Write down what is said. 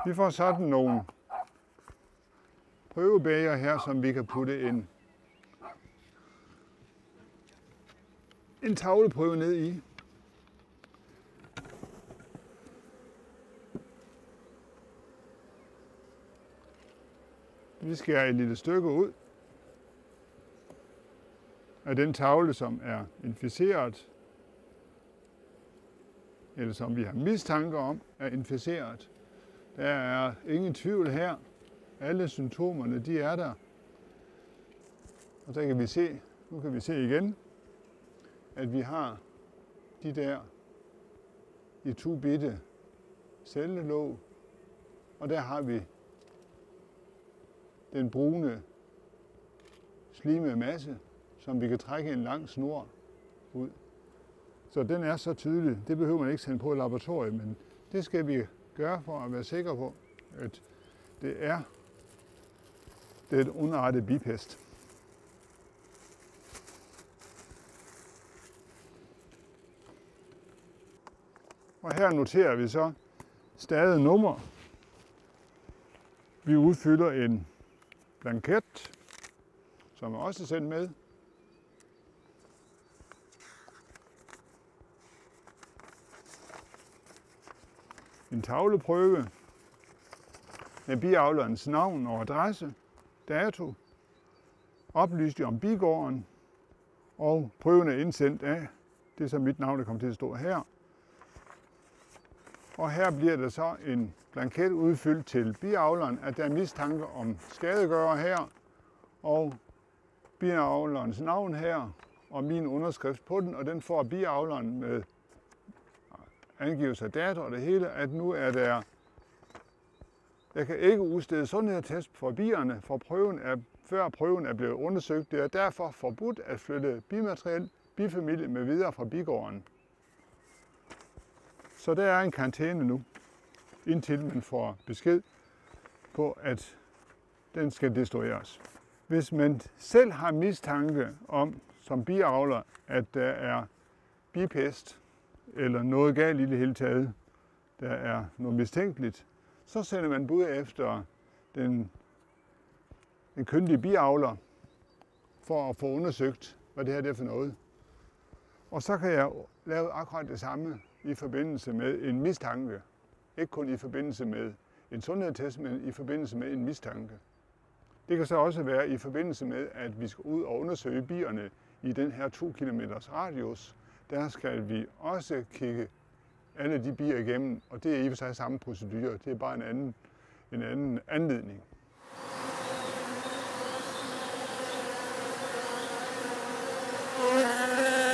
Vi får sådan nogle prøvebæger her, som vi kan putte en tavleprøve ned i. Vi skærer et lille stykke ud af den tavle, som er inficeret, eller som vi har mistanke om er inficeret. Der er ingen tvivl her. Alle symptomerne, de er der. Og så kan vi se, nu kan vi se igen, at vi har de der i 2 bitte cellelåg, og der har vi den brune slimede masse, som vi kan trække en lang snor ud. Så den er så tydelig. Det behøver man ikke sende på et laboratorium, men det skal vi gøre for at være sikre på, at det er et ondartet bipest. Og her noterer vi så stadig nummer. Vi udfylder en blanket, som er også sendt med. En tavleprøve med biavlerens navn og adresse, dato, oplysning om bigården, og prøven er indsendt af, det er så mit navn, der kommer til at stå her. Og her bliver der så en blanket udfyldt til biavleren, at der er mistanke om skadegører her, og biavlerens navn her, og min underskrift på den, og den får biavleren med angivelse af dato og det hele, at nu er jeg kan ikke udstede sundhedstest for bierne, for før prøven er blevet undersøgt. Det er derfor forbudt at flytte bimateriel, bifamilie med videre fra bigården. Så der er en karantæne nu, indtil man får besked på, at den skal destrueres. Hvis man selv har mistanke om, som biavler, at der er bipest eller noget galt i det hele taget, der er noget mistænkeligt, så sender man bud efter den kyndige biavler for at få undersøgt, hvad det her er for noget. Og så kan jeg lave akkurat det samme i forbindelse med en mistanke. Ikke kun i forbindelse med en sundhedstest, men i forbindelse med en mistanke. Det kan så også være i forbindelse med, at vi skal ud og undersøge bierne i den her 2 km radius. Der skal vi også kigge alle de bier igennem, og det er i og for sig samme procedure. Det er bare en anden anledning.